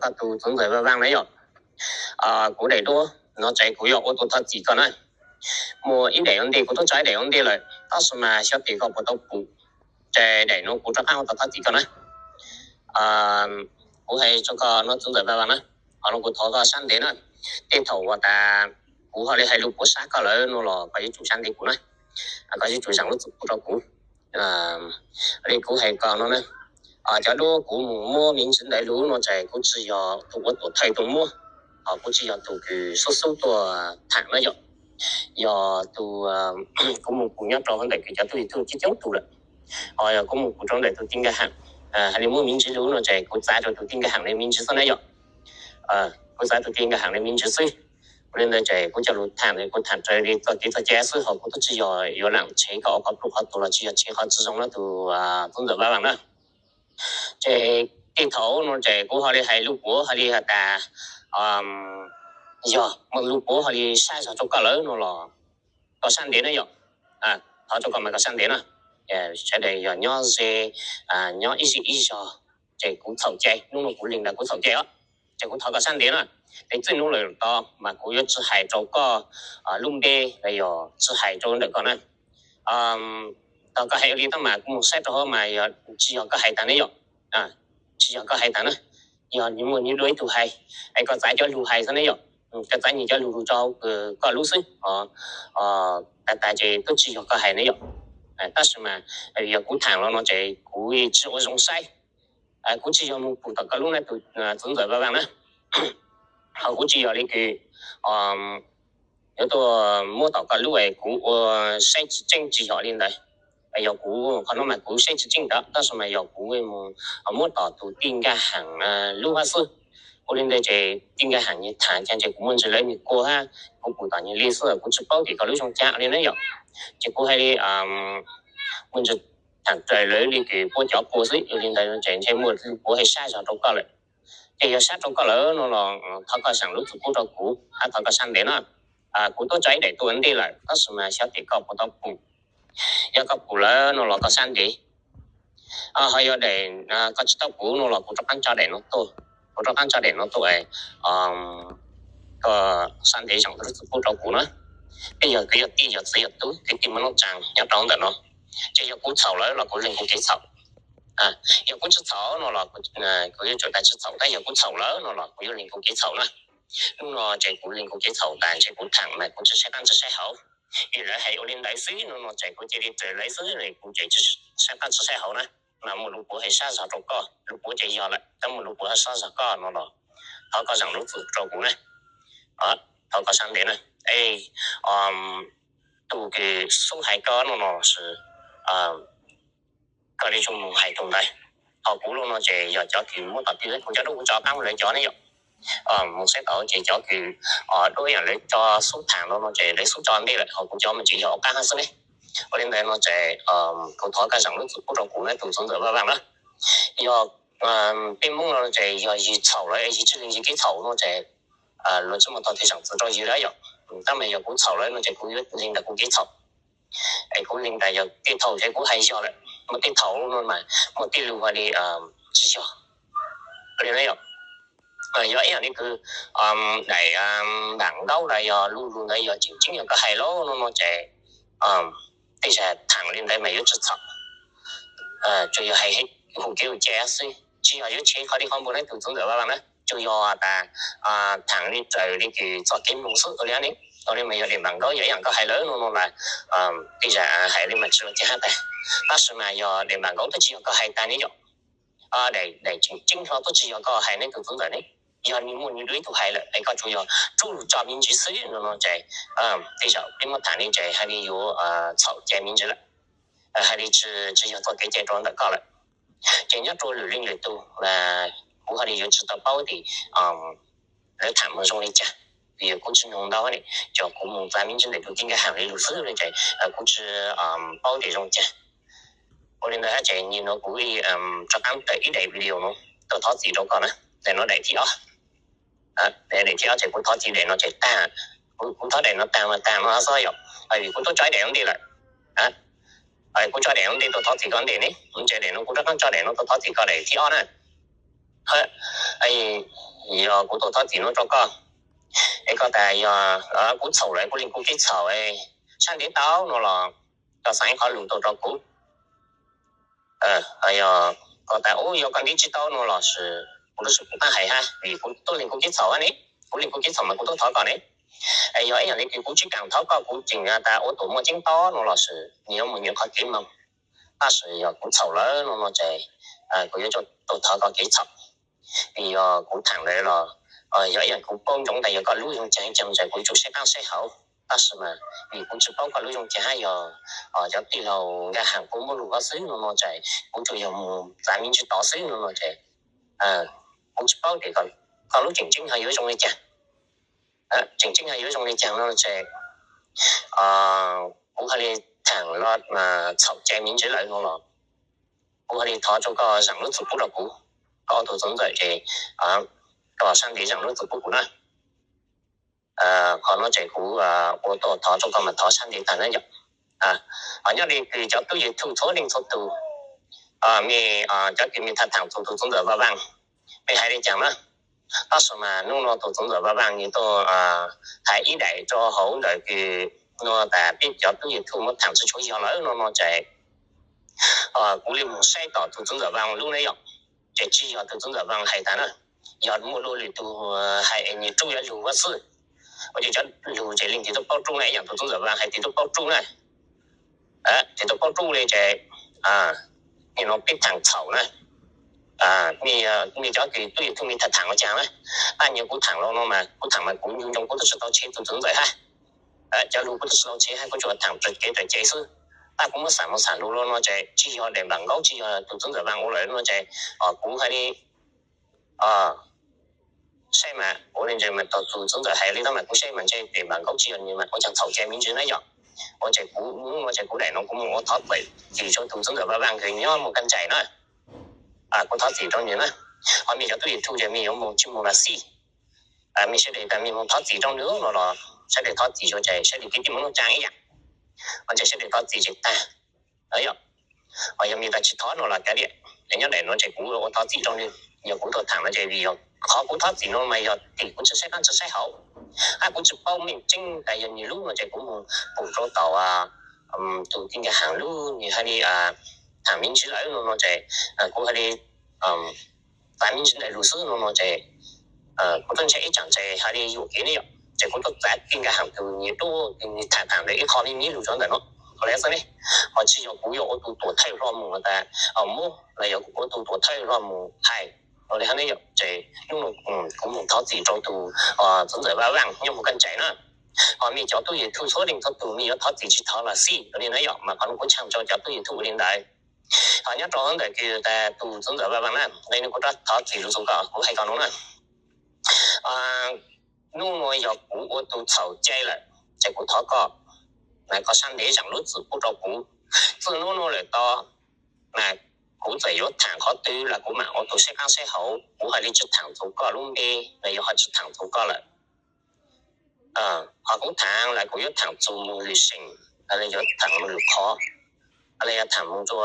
cái tụ chúng tôi vào vàng đấy rồi cú để đua nó chạy cú yok ô tô thật gì cả này mua ít để đi cú tôi chạy để đi lại ta xem mà sẽ bị có một tàu cú chạy để nó cú cho cao thật gì cả này cú hay cho cái nó chúng tôi vào vàng này nó cú thò cái sang đến này tiếp thầu và ta cú họ đi hay lúc cú sát cái lại nó là cái chủ sang đi cú này cái chủ sang lúc cú cho cú đi cú hay còn nó này假如古摸民生的路，我在估计要我多推动摸，估计要多去收多谈了要多古木古样找翻来佢就都即將到啦，要古木古裝嚟到點嘅行，係你摸民之路，我在古仔就到點嘅行你民之身嚟古仔到點嘅行你民之水，我哋呢在古隻路談嚟古談在你到幾多解釋後，我都只要有人車個我不好多啦，只要車好之中啦，都總之話啦。這地頭我這股佢哋係路波佢哋係但我路波佢哋曬上咗個樓我咯個山點咧又佢做個咪個山點啦這裡又nhỏ些nhỏ一些這股頭仔弄到股領嘅股頭仔這股頭個山點啦你最努力到mà股要只係做個窿地你又只係做得個呢到個係嗰啲嘛cũng xét咗mà只有個係但呢又chỉ có hai tấn á, giờ những người như đối thủ hay, ai có giải cho lù hay thế này rồi, cái giải như cho lù cho có lù xí, tại vì tôi chỉ có hai này rồi,但是嘛，giờ股談咯，我就股只我用晒，股只有冇股特個窿咧，就總在嗰邊啦，股只有呢個有個摸到個路誒股，我晒正只有呢嚟。有股可能買股升值進的，但是嘛有股嘅冇到到定價行六萬四，我哋這定價行業談將這股門之類你過下，股當然歷史股只包啲個類種價，你呢有，這股係門之談在類呢個波腳波水，有啲在這些門股係曬上咗個嚟，這要曬咗個嚟，我咯佢個上路做股咗股，佢個上邊啦，股都仔嚟多啲嚟，但是嘛小啲個不到股。有個股咧，我落個山地，還有嚟個隻股我落股咗間家嚟咯多，股咗間家嚟咯多係，個山地上都係股咗股啦，bây giờ cái tiền giờ只有多，cái tiềnมันต้อง漲，有漲得咯，即係有股籌咧，落股零股幾籌，有股隻籌我落佢要最大隻籌，但有股籌咧，我落股要零股幾籌啦，咁我隻股零股幾籌，但係隻股騰咪股隻細單隻細口。原來係我哋歷史，我就估計啲最歷史嚟估計相當之好呢。那麼如果係30多個，如果就要了，咁如果係30個，我咯，佢個上路做股呢，佢個上邊呢，都嘅數係個我咯是個呢種系統嚟，佢股咯就有咗佢冇特別咧，佢就都會做啱嚟咗呢樣。một sẽ tổ chỉ cho cái đối với cho số tháng nó chỉ lấy số tròn đi lại họ cũng cho mình chỉ cho các hàng đấy ở bên đây nó chỉ có thói cái rằng lúc của trong cụ này tụi chúng tôi vào đó do bên mông nó chỉ do gì thầu lại gì chứ gì cái thầu nó chỉ nó chỉ một tờ thị trường cho gì đấy rồi ta mình giờ cũng thầu lại nó chỉ cũng liên là cũng cái thầu ấy cũng liên tại giờ cái thầu thì cũng hay cho lại một cái thầu luôn mà một cái lưu vào đi chỉ cho ở đây rồi do ấy làนี่คือได้บางเก้าได้รู้ได้จริงๆก็ให้ล้อnóจะที่จะทางเรียนได้ไม่ยุ่งจุดสอบ主要係好叫解釋，主要要切開啲項目咧，就總就話啦，主要但ทางนี้就呢個做緊模式嗰啲呢，嗰啲咪有啲bang高有樣個係ล้我來ที่จะ係你咪做啲下嘅，但是嘛有啲bang高都只有個係但呢樣嚟經常都只有個係呢個總就呢。giờ你muốn你đối thủ hay là cái chủ yếu chủ cho mình chỉ sử dụng nó chạy bây giờ bên một thằng này chạy hay đi有炒chạy mình chỉ là hay đi只要做cái chạy tròn được cả lại chạy nhất做履历嚟到là cũng hay đi有知道包的嚟談乜嘢啫比如估值弄到呢就cũng在mình chỉ嚟到點嘅行嚟路數嚟chạy估值包的種啫我哋咧chạy nhìn nó cũng cho tăng tới ít đại video nó tôi thoát gì đâu còn á để nó đẩy thì đó để theo thì cũng thoát gì để nó chạy ta cũng thoát để nó nó sao vậy vì cũng tôi trái để nó đi lại cũng trái để nó đi tôi thoát gì con để này cũng chạy để nó cũng rất cho để nó tôi thoát gì con để thì on này hết ai giờ của tôi tháo tiền nó cho con ai có tại giờ ở của sầu lại của liên của cái sầu ấy sang đến táo nó là cho sáng khỏi lụt tôi cho cũ ai giờ có tại ô giờ con đi chỉ tao nó là sự cũng là sự cũng hay ha vì cũng tôi liên của cái sầu ấy của liên của cái sầu mà của tôi tháo con ấy ai giờ ấy là cái của chỉ càng tháo con của chừng ta ô tô mà chính to nó là sự nhiều mà nhiều khó kiếm mà ta sự giờ cũng sầu lớn nó chạy của cho tôi tháo con cái sầu thì cũng thẳng đấy là有人好幫種，第二個呢種正正就係佢做社交社口，但是嘛，如果只包括呢種正係有啲路嘅行過冇路嘅水，我就係好做用在面去打水，我就係好似包地個個路正正係有一種嘅正，正正係有一種嘅正咯，就係好係你行落嘛籌正面之類我咯，好係你睇咗個人路做不落股，嗰度總就係個身體上都做不股啦。可能就股我都睇咗個咪睇身體但係入反正你佢就都要吐錯定速度咩就叫咩睇堂做到總就不忘，咩係你講啦。但是嘛，弄到到總就不忘，你都係一嚟做好嚟佢我但係就都要吐乜堂子出去來，我就係鼓勵唔使到到總就忘弄嚟用，就只要到總就忘係但啦。要么路里都还你主要路个事，我就讲路这里地都包住了，样都总在玩，还地都包住了，地都包住了这你那别糖炒呢，你叫给对对面他糖我讲了，你不糖了嘛，不糖嘛，不用不都是到钱都总在哈，假如不都是到钱，还不就糖直接在解释。但咁乜散路咯，就只要你能夠只要都總在玩我嚟咯，就估喺啲西嘛，我哋就咪到做總就係呢啲咪估西嘛，即係地萬九之人嘅嘛，我就投正面轉一樣，我就估嚟咯，咁我睇嚟住咗到總就話玩佢，因為冇跟滯啦，我睇住咗嘢啦，我咪就都要吐就咪有冇全部咪試，咪出嚟但咪冇睇住咗nữa rồi là sẽ để thấy住咗就係sẽ để cái điểm nó trang一樣，或者sẽ để thấy住就但係啊，我又咪但係睇落嚟嗰啲，人一嚟我就估我睇住咗呢，又估到談嘅就係呢樣。họ cũng thoát gì nó mày rồi thì cũng sẽ ăn sẽ hậu cũng chỉ bao mình chính tại vì nhiều lúc mà chạy cũng bù cho tàu từ cái nhà hàng luôn như hay đi thằng mình chỉ lấy nó chạy cũng hay đi tại mình chỉ lấy lúa sữa nó chạy cũngต้องใช้chẳng chạy hay đi dùng cái này chạy cũngต้องtại cái nhà hàng từ nhiều đô thì thằng thằng đấy họ đi nhiều chỗ này nó có lẽ sao đấy họ chỉ dùng cũng dùng ô tô tuổi thay rồi mà ta mua là dùng ô tô tuổi thay rồi mà hay我哋喺呢入就因為咁投資做到總在話玩，因為跟仔啦，咪就都要吐錯定做到咪有投資去投啦先，我哋呢入嘛可能佢長咗就都要吐定大，一做緊就叫但到總在話玩啦，你覺得投資做個好係講到啦，因為有股我都投資啦，就股投個，嗱個身體上都只不做股，只攞嚟到嗱。股就有談可對啦，股嘛我到識間識好，股係你出談做個窿啲，你要開始談做個啦。學股談啦，股要談做冇旅程，你要談冇旅可，你要談冇做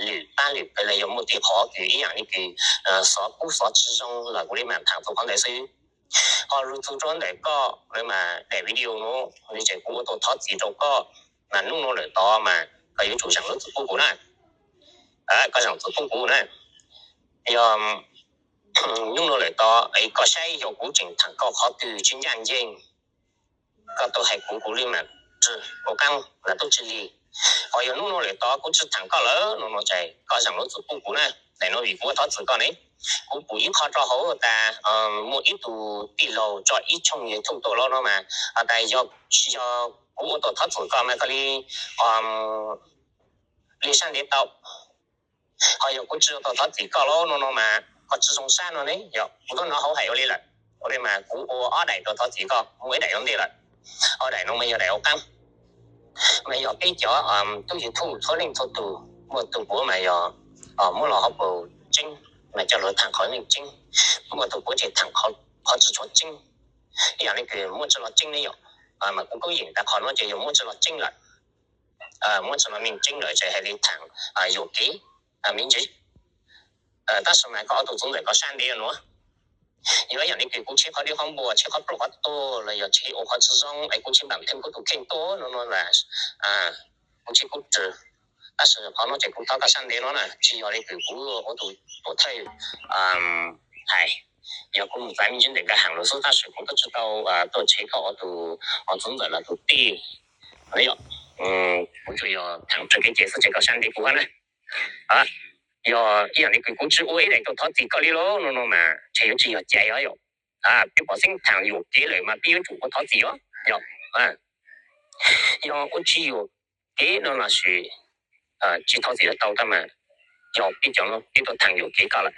旅班旅，你有冇啲可佢一樣呢句所股所之中啦，股你咪談做講第四。入做咗嚟個，你咪嚟 video 咯，你就股到投資做個，嗱弄落嚟多嘛，佢要做成咗做股啦。個人做公股咧，用落嚟多，個西有股證同個可對專人應，個都係股呢嘛，我講嗱都知你，我要用落嚟多，股只同個咯，我就係個人做公股咧，嚟到如果投資個你，股一靠咗好，但冇一度跌落，再一衝嘢吐到咯嘛，但係要股到投資個咩嗰啲你上啲到。họ có chưa tao thấy chỉ có nó mà có chưa xong sang nó đấy giờ cũng có nó hậu hay ở đây là ở đây mà cũng ở đây tao thấy chỉ có mới đây ở đây là ở đây nó mới giờ đây ở cam mà giờ cái chỗ tôi chỉ thu số linh thu tù một tù của mà giờ muốn là học bổ chính mà cho lối thằng khỏi mình chính một tù của chỉ thằng khỏi khỏi chỉ cho chính cái này cái muốn cho nó chính đấy mà cũng có gì ta khỏi nó chỉ dùng muốn cho nó chính là muốn cho nó mình chính rồi chỉ hay đi thằng dùng kỹ mình chỉ 但是嘛có tổ chức này có sang đi nữa nhớอย่างนี้คือกูเช็คเขาที่ห้องบัวเช็คเขาปลุกโตเลยอย่าเช็คโอ้เขาจะซ่องไอ้กูเช็คแบบเต็มกูถูกเข่งโตนั่นแหละกูเช็คกูเจอ但是เขาน้องเจ็บกูเท่ากับsang đi nữa nè chỉ要นี่คือกู我都睇係要กู在面前那个行路是但是我都知道都เช็คเขา我存在了都低沒有我就要談這個解釋這個sang đi股份呢要一樣你佢估值我嚟到投資嗰啲咯，喏嘛，除咗只要借咗用，必保證談有幾類嘛，必要做個投資咯，要我只要幾喏那是只投資得到的嘛，要必講咯，必到談有幾個啦，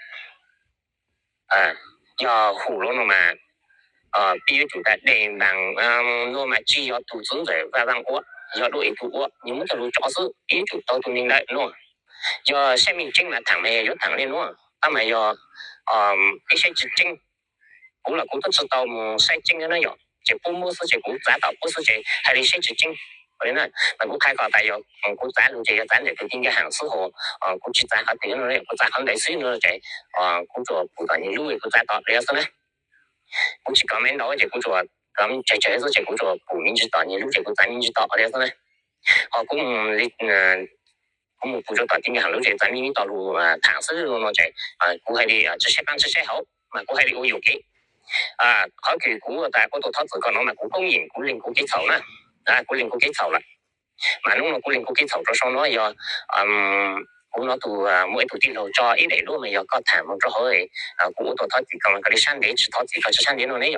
要胡咯喏嘛，必要做得連bằng喏嘛，只要投資者và bằng我，要攞一度我，你們就攞做事，必要做到到年代喏。要生命經嘛談咩有談呢咯，但係要一些資金，股啦股都知道使金嘅那樣，就不冇事就股賺到，不是就係一些資金，所以呢，股開個大要股賺路就要賺嚟佢點嘅行市和股去賺下點咯，股賺很類似咯就股做不斷一路股賺到，你要是呢，股去講明到就股做咁就係就股做不明知道，一路就股賺明知道，你要是呢，股你我估咗大點嘅行路就在呢道路談事咯，就估係啲這些班這些好，估係啲我有嘅考期估但係嗰度投資個攞咪估公營估令估基礎啦，估令估基礎啦，mà lúc nào估令估基礎咗xong nó giờ估nó từ mỗi từ tiên đầu cho ý để luôn mà giờ có thảm một chỗ hỏi估tôi投資個cái sản để chỉ投資個sản để nó này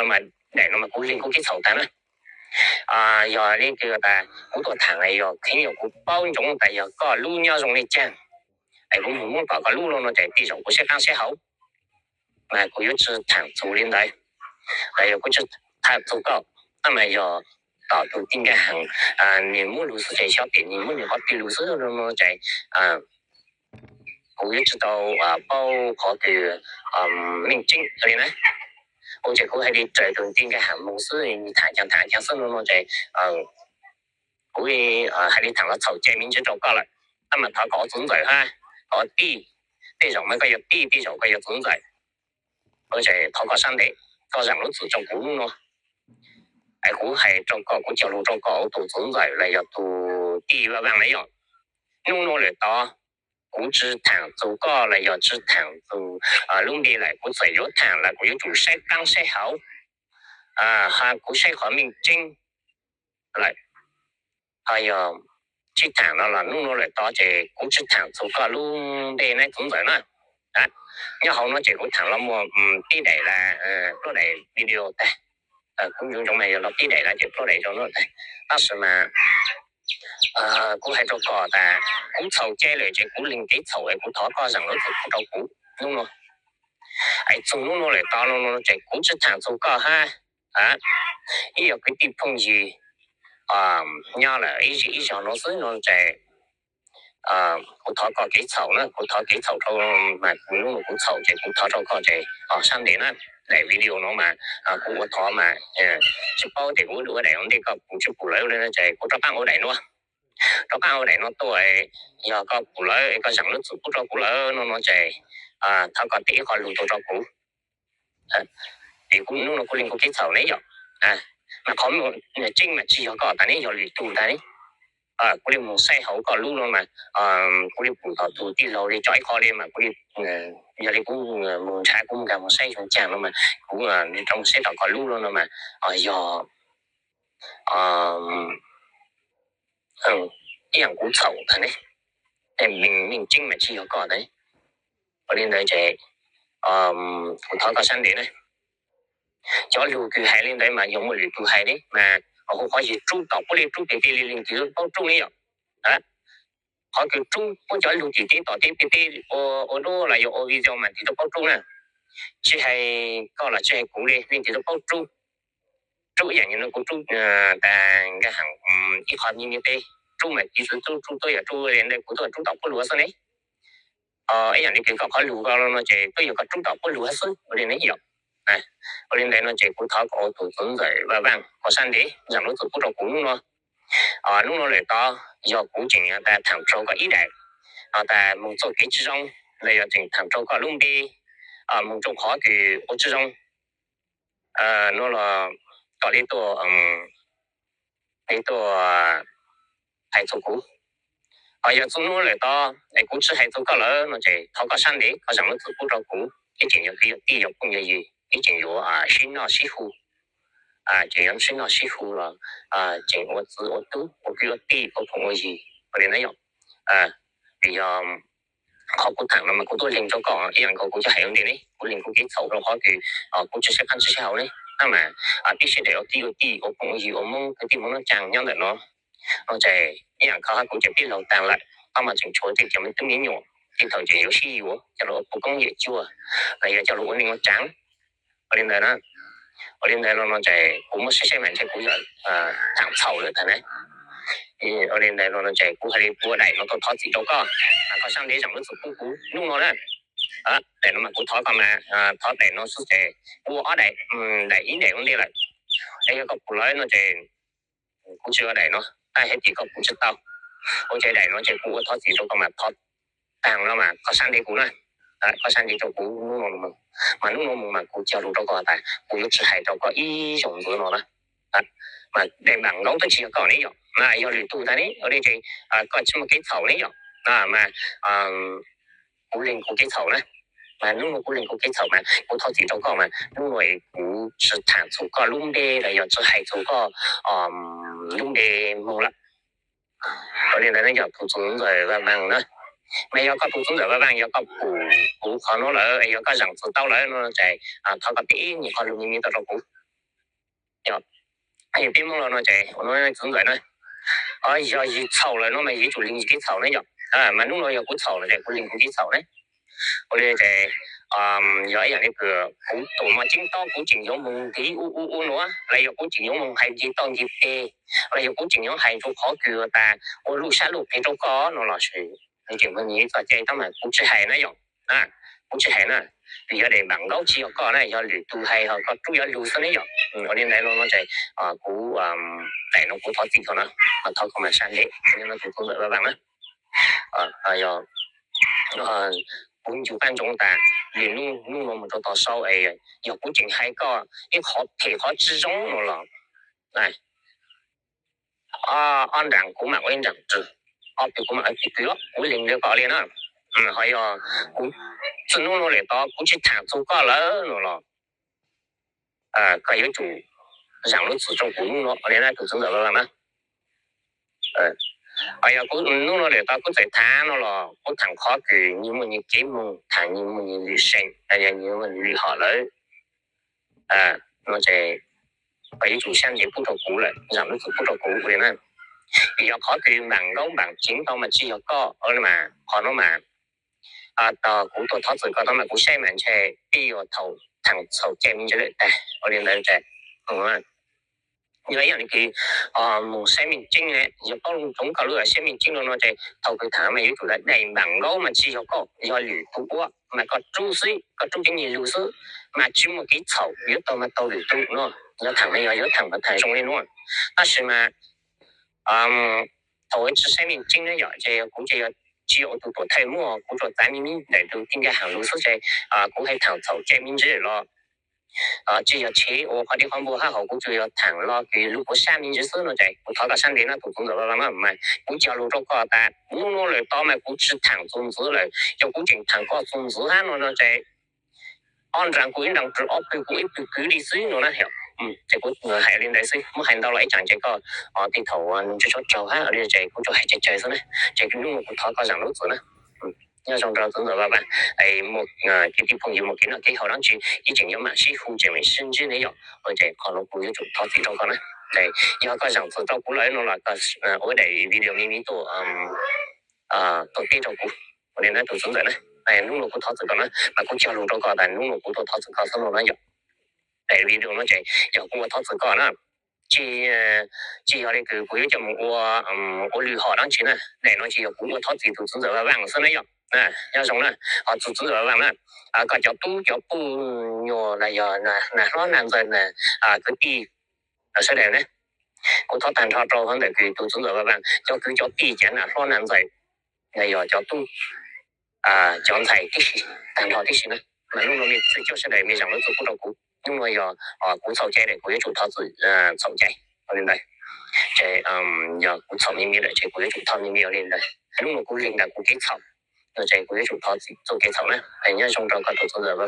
mà để nó mà估令估基礎但啦。giờ呢叫但好多堂係又傾又股包種，但又個擼nhau種嚟講，係我唔講個擼咯，就係啲種股些講些好，佢要只堂做年代，係又佢只堂做高，咁咪又到到點嘅行年末路是在小點，年末年學啲路是咯，就係佢要知道包括嘅明經嗰啲咧。我就估係啲最重點嘅項目是你談講是咯，就會係你談到籌借面就做過啦，咁啊睇個準則哈，個 D 種咩個要 D 種個要準則，我就睇個身體個人都自做股咯，係股係做個股就路做個到準則嚟入到 D 嗰邊嚟用，用落嚟到。股只談做個嚟又只談做弄啲嚟股就有談啦，股要做識講識好嚇股識可明經嚟係又只談啦弄落嚟多謝股只談做個弄啲呢總之啦然後呢就股談啦我啲嚟啦攞嚟video嘅咁種咪又攞啲嚟啦就攞嚟咗咯，但是嘛股係做個但股籌借嚟就股零幾籌嘅股台個人攞就股到股弄咯，係做弄落嚟到咯就股只談做個哈依有佢啲碰住nhau là ý rằng nó sẽ nó chạy cụ thọ có幾籌啦，cụ thọ幾籌到mà cụ lúc cụ籌thì cụ thọ到個就3年啦嚟 video nó mà cụ thọ mà chỉ bao thì cụ đuổi嚟啲個cụ出cụ女咧就cụ咗班我嚟咯，咗班我嚟咯都係有個cụ女個人都做cụ咗cụ女nó就透過啲個路到咗cụ thì cụ lúc cụ lên cụ幾籌呢又mà có một chính mà chỉ có tại nên giờ luyện tụ tại cô đi một xe hậu có lúc luôn mà cô đi phụ thọ tụ đi lâu đi chói kho đi mà cô đi giờ đi cũng một trái cũng cả một xe trong chàng luôn mà cũng trong xe đó có lúc luôn mà giờ cái hàng cũng xấu thật đấy mình chính mà chỉ có đấy ở lên đây chạy phụ thọ có sẵn đấy này cho lưu cứ hai lên đấy mà dùng một lưu cứ hai đấy mà họ có gì trung tộc có liên trung tiền tiền liên cứ bao trung ấy à họ cứ trung có cho lưu tiền tiền tỏ tiền tiền ở đó là dùng video mà thì nó bao trung nè chỉ hay có là chỉ hay cũng đi nên thì nó bao trung trungอย่างนี้nó cũng trungแต่cái hàng ít họ như thế trung mà chỉ trung tôi là trung lên đây cũng tôi trung tộc có lúa sao đấy ấyอย่างนี้คือเขาlưu vào nó chỉ tôi có trung tộc có lúa sao ở đây nhiều ở bên đây nó chỉ cụ thọ có tổ chức rồi và vàng có sản đấy rằng nó tổ chức cũng nó lúc nó lại to do cụ trình ta thẳng sâu có ý đại ta một số cái trong là giờ chính thằng trâu có luôn đi một trong khó thì ở trong nó là có lý tổ hay số cũ giờ chúng nó lại to để cũ chỉ hay số có lỡ nó chỉ tháo có sang đi có rằng nó tự cũ trâu cũ cái chuyện nhiều khi đi học cũng như gì cái chuyện nhiều xin nó xí khu chỉ cần xin nó xí khu là chuyện tôi tôi kêu đi có cũng có gì có đến đấy không thì họ cũng thẳng là mà cũng tôi liền cho có cái rằng cũng cho hay hơn đi đấy cũng liền cũng cái sầu rồi họ thì cũng chỉ sẽ khăn chỉ hậu đấy mà biết sẽ để đi cũng cũng gì cũng mong cái gì mong nó chẳng nhau nó chạy cái rằng họ cũng chỉ biết lâu tàn lại mà chỉnh chuối thì chỉ mình tương nhiên nhổ thì thời chỉ yếu xí yếu cho nó cũng công nghệ chua là cho nó nó trắng ở bên đây nó ở bên đây nó chạy cũng một xe mình chạy cũng là thẳng sầu rồi thế này ở bên đây nó chạy cũng hay cua đẩy nó còn thoát gì đâu có sang đấy rằng nó sụp cú lúc nó đấy để nó mà cũng thoát mà thoát để nó xuất chạy cua ở đây đẩy ý để nó đi lại đây có cú lấy nó chạy cũng chưa đẩy nó hết chỉ có cú chưa tao ở chạy đẩy nó chạy cú thoát gì đâu mà thoát tàng nó mà có sang đấy cú này có sang đấy cho cú lúc nó mà lúc nó mà cú chưa đủ đâu có tại cú chỉ hay đâu có ý dùng của nó mà để bằng gấu tôi chỉ có đấy rồi mà do luyện tu đấy ở đây thì có một cái thầu đấy rồi mà cú liền cú cái thầu đấy mà lúc mà cú liền cú cái thầu mà cú thầu chỉ đâu có mà lúc rồi cú chỉ thẳng số có lung đê là do chỉ hay số có lung đê mù lắm ở đây là nó giờ thủ xuống rồi và bằng nữa mà do có thủ xuống rồi và bằng do có cú khó nó là do có rằng số tao lại nó chạy thao cái tí như con lung như tao đâu cú nhiều tim nó chạy nó cũng vậy đấy giờ gì sầu là nó mà gì chủ linh cái sầu đấy nhở mà lúc nó giờ cũng sầu là để cũng linh cũng cái sầu đấy ở đây thì giờ ấy là cái cửa cũng tụi mà chính to cũng chỉnh giống mùng tí u nữa lại giờ cũng chỉnh giống mùng hay chỉ to gì tê lại giờ cũng chỉnh giống hay chỗ khó cửa ta ở lúc sáng lúc cái chỗ có nó là sự thì chỉnh hơn nhỉ và chơi tao mà cũng chỉ hay đấy nhở cũng chỉ hay nè thì giờ để bằng gấu chi có này giờ luyện tu hay họ có chú giờ luyện sao đấy nhở ở đây này nó chạy cú tại nó cũng thoát gì thôi nó thôi không mà sang đấy nên nó cũng không đợi các bạn đó giờ cũng chủ ban trọng ta liền luôn luôn một chỗ tàu sâu ấy giờ cũng chỉ hay có cái khó thể khó之中rồi là này anh rằng cũng mặc anh rằng từ bị cũng mặc cái đó cũng liền được gọi liền á hay cũng chỉ luôn luôn để đó cũng chỉ thẳng số có lỡ rồi là cái yếu chủ rằng nó sử dụng cũng nó ở đây là chủ sử dụng là giờ cũng nó để tao cũng phải thả nó là cũng thằng khó thì như mà như kiếm mà thằng như mà như sinh hay là như mà như họ lấy nó sẽ phải chủ sang những phút đầu cũ lại giảm nó phút đầu cũ vậy nè thì giờ khó thì bằng gấu bằng chính tao mà chỉ có ở mà họ nó mà tao cũng tôi thoát rồi có tao mà cũng xem mà chơi đi vào thầu thằng thầu chơi mình chơi đấy ở đây đây chơi như vậy thì một xe mình chính này giờ có tổng cả lứa xe mình chính nó chạy thầu cái thằng mà yếu chủ lại đầy bằng gấu mà chỉ có do lử tu quá mà có chú sĩ có chú chính nhiều sư mà chỉ một cái thầu yếu tao mà tao lử tu nó giờ thằng này giờ thằng mà thằng trong đây luôn但是嘛thầu cái xe mình chính này giờ chạy cũng chạy chỉ有读太末，古说咱明来都应该行路是在古系唐朝在明日咯。只要切我快啲环保还好，我就要谈了。如果下面就是那在，我淘到山顶那土种子了嘛，唔系，我交路咗个但我来到咪我吃糖种子嚟，就我净糖个种子喺那在，按照古人讲，只我俾古一俾古历史我那条，这个系连历史，我行到嚟讲这个地头就说就喺呢只，我就系只先咧，这个我淘个上路子咧。nhớ trong đó cũng rồi bạn ấy một cái朋友một cái là cái họ đang chuyện以前有嘛是护着咪甚至你有或者可能不要做投資咗個咧，係有個上次到古來咯啦個我哋 video 咪咪都都幾做股，我哋咧做準備咧，係弄落個投資個咧，咪股價落咗個，但弄落股都投資個身落咧有，係 video 咧就有個投資個啦。chỉ ở đây cứ cuối cho我旅行當前呢，嚟到只有古我投資都只在網上呢樣，有種呢，只在網呢，個叫都叫不nhỏ là giờ nó làm rồi nè, cái gì sẽ đây này,我投單炒做可能佢都只在網，就佢叫地錢啊，nó làm rồi, là giờ cho tu chọn thầy cái gì tạm thời cái gì nữa mà lúc nó mình最就是来没想到做不到股，因为要股炒债的股业主他是炒债，我明白。这要股炒里面的这股业主他里面有领的，如果股领的股给炒，那这股业主他做给炒呢，人家中招个投资者不？